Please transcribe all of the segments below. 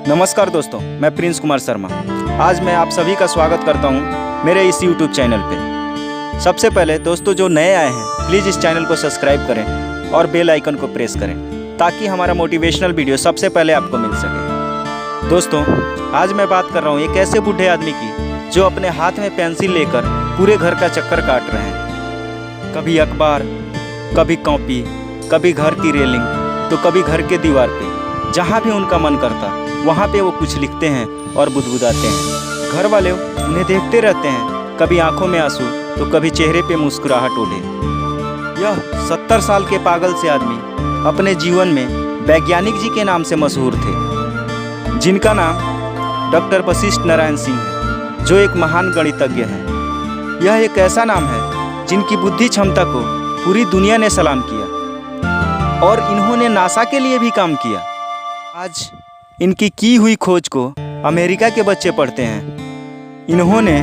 नमस्कार दोस्तों, मैं प्रिंस कुमार शर्मा। आज मैं आप सभी का स्वागत करता हूं मेरे इस YouTube चैनल पे। सबसे पहले दोस्तों, जो नए आए हैं प्लीज़ इस चैनल को सब्सक्राइब करें और बेल आइकन को प्रेस करें ताकि हमारा मोटिवेशनल वीडियो सबसे पहले आपको मिल सके। दोस्तों, आज मैं बात कर रहा हूँ एक ऐसे बूढ़े आदमी की जो अपने हाथ में पेंसिल लेकर पूरे घर का चक्कर काट रहे हैं। कभी अखबार, कभी कॉपी, कभी घर की रेलिंग, तो कभी घर के दीवार पे। जहाँ भी उनका मन करता वहाँ पे वो कुछ लिखते हैं और बुदबुदाते हैं। घर वाले उन्हें देखते रहते हैं, कभी आंखों में आंसू तो कभी चेहरे पे मुस्कुराहट ओढ़े। यह 70 साल के पागल से आदमी अपने जीवन में वैज्ञानिक जी के नाम से मशहूर थे, जिनका नाम डॉक्टर वशिष्ठ नारायण सिंह है, जो एक महान गणितज्ञ हैं। यह एक ऐसा नाम है जिनकी बुद्धि क्षमता को पूरी दुनिया ने सलाम किया और इन्होंने नासा के लिए भी काम किया। आज इनकी की हुई खोज को अमेरिका के बच्चे पढ़ते हैं। इन्होंने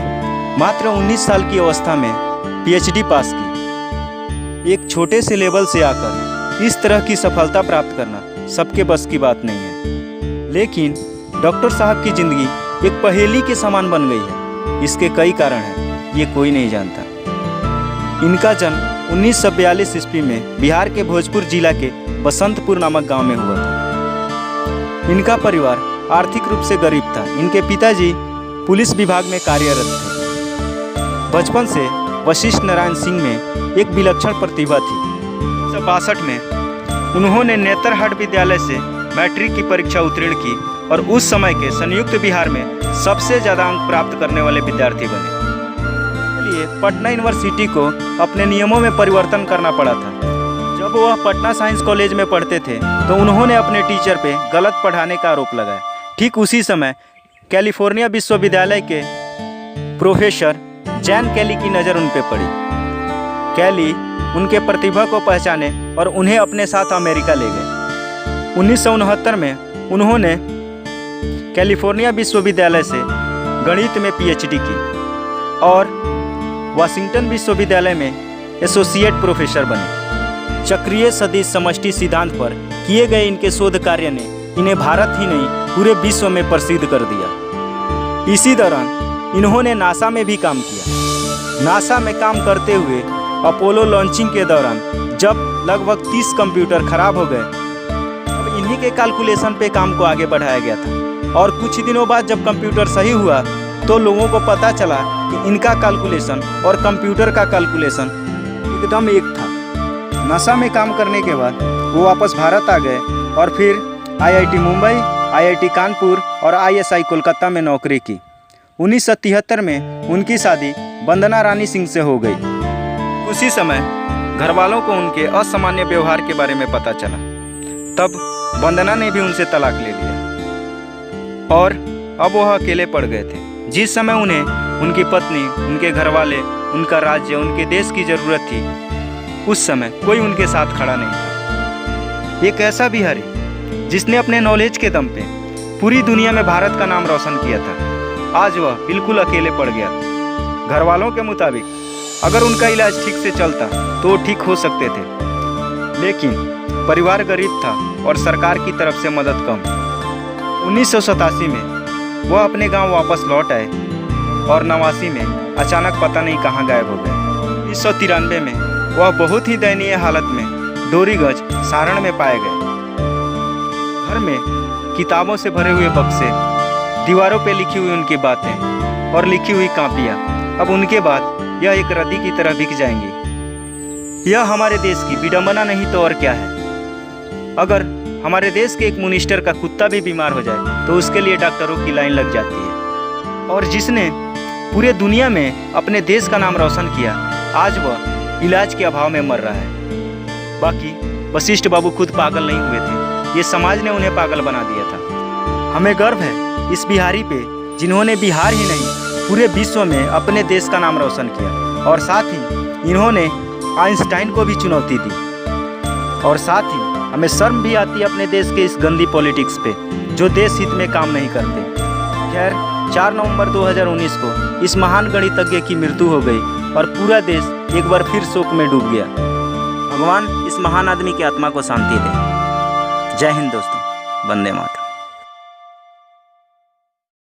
मात्र 19 साल की अवस्था में PhD पास की। एक छोटे से लेवल से आकर इस तरह की सफलता प्राप्त करना सबके बस की बात नहीं है, लेकिन डॉक्टर साहब की ज़िंदगी एक पहेली के समान बन गई है। इसके कई कारण हैं, ये कोई नहीं जानता। इनका जन्म 1942 ईस्वी में बिहार के भोजपुर जिला के बसंतपुर नामक गांव में हुआ था। इनका परिवार आर्थिक रूप से गरीब था। इनके पिताजी पुलिस विभाग में कार्यरत थे। बचपन से वशिष्ठ नारायण सिंह में एक विलक्षण प्रतिभा थी। 1962 में उन्होंने नेतरहाट विद्यालय से मैट्रिक की परीक्षा उत्तीर्ण की और उस समय के संयुक्त बिहार में सबसे ज़्यादा अंक प्राप्त करने वाले विद्यार्थी बने। इसलिए पटना यूनिवर्सिटी को अपने नियमों में परिवर्तन करना पड़ा था। जब वह पटना साइंस कॉलेज में पढ़ते थे तो उन्होंने अपने टीचर पे गलत पढ़ाने का आरोप लगाया। ठीक उसी समय कैलिफोर्निया विश्वविद्यालय के प्रोफेसर जैन कैली की नज़र उन पे पड़ी। कैली उनके प्रतिभा को पहचाने और उन्हें अपने साथ अमेरिका ले गए। 1969 में उन्होंने कैलिफोर्निया विश्वविद्यालय से गणित में PhD की और वाशिंगटन विश्वविद्यालय में एसोसिएट प्रोफेसर बने। चक्रीय सदिश समष्टि सिद्धांत पर किए गए इनके शोध कार्य ने इन्हें भारत ही नहीं पूरे विश्व में प्रसिद्ध कर दिया। इसी दौरान इन्होंने नासा में भी काम किया। नासा में काम करते हुए अपोलो लॉन्चिंग के दौरान जब लगभग 30 कंप्यूटर खराब हो गए, अब इन्हीं के कैलकुलेशन पे काम को आगे बढ़ाया गया था। और कुछ दिनों बाद जब कंप्यूटर सही हुआ तो लोगों को पता चला कि इनका कैलकुलेशन और कंप्यूटर का कैलकुलेशन एकदम एक था। नासा में काम करने के बाद वो वापस भारत आ गए और फिर IIT मुंबई, IIT कानपुर और ISI कोलकाता में नौकरी की। 1973 में उनकी शादी वंदना रानी सिंह से हो गई। उसी समय घर वालों को उनके असामान्य व्यवहार के बारे में पता चला। तब वंदना ने भी उनसे तलाक ले लिया और अब वह अकेले पड़ गए थे। जिस समय उन्हें उनकी पत्नी, उनके घर वाले, उनका राज्य, उनके देश की ज़रूरत थी, उस समय कोई उनके साथ खड़ा नहीं था। एक ऐसा बिहारी जिसने अपने नॉलेज के दम पे पूरी दुनिया में भारत का नाम रोशन किया था, आज वह बिल्कुल अकेले पड़ गया था। घर वालों के मुताबिक अगर उनका इलाज ठीक से चलता तो वो ठीक हो सकते थे, लेकिन परिवार गरीब था और सरकार की तरफ से मदद कम। 1987 में वह अपने गांव वापस लौट आए और 89 में अचानक पता नहीं कहाँ गायब हो गए। 1993 में वह बहुत ही दयनीय हालत में डोरीगंज, सारण में पाए गए। घर में किताबों से भरे हुए बक्से, दीवारों पे लिखी हुई उनकी बातें और लिखी हुई कापियाँ अब उनके बाद यह एक रद्दी की तरह बिक जाएंगी। यह हमारे देश की विडंबना नहीं तो और क्या है। अगर हमारे देश के एक मिनिस्टर का कुत्ता भी बीमार हो जाए तो उसके लिए डॉक्टरों की लाइन लग जाती है। और जिसने पूरे दुनिया में अपने देश का नाम रोशन किया, आज वह इलाज के अभाव में मर रहा है। बाकी वशिष्ठ बाबू खुद पागल नहीं हुए थे, ये समाज ने उन्हें पागल बना दिया था। हमें गर्व है इस बिहारी पे, जिन्होंने बिहार ही नहीं पूरे विश्व में अपने देश का नाम रोशन किया और साथ ही इन्होंने आइंस्टाइन को भी चुनौती दी। और साथ ही हमें शर्म भी आती है अपने देश के इस गंदी पॉलिटिक्स पे, जो देश हित में काम नहीं करते। खैर, 4 नवंबर 2019 को इस महान गणितज्ञ की मृत्यु हो गई और पूरा देश एक बार फिर शोक में डूब गया। भगवान इस महान आदमी की आत्मा को शांति दे। जय हिंद दोस्तों, वंदे मातरम।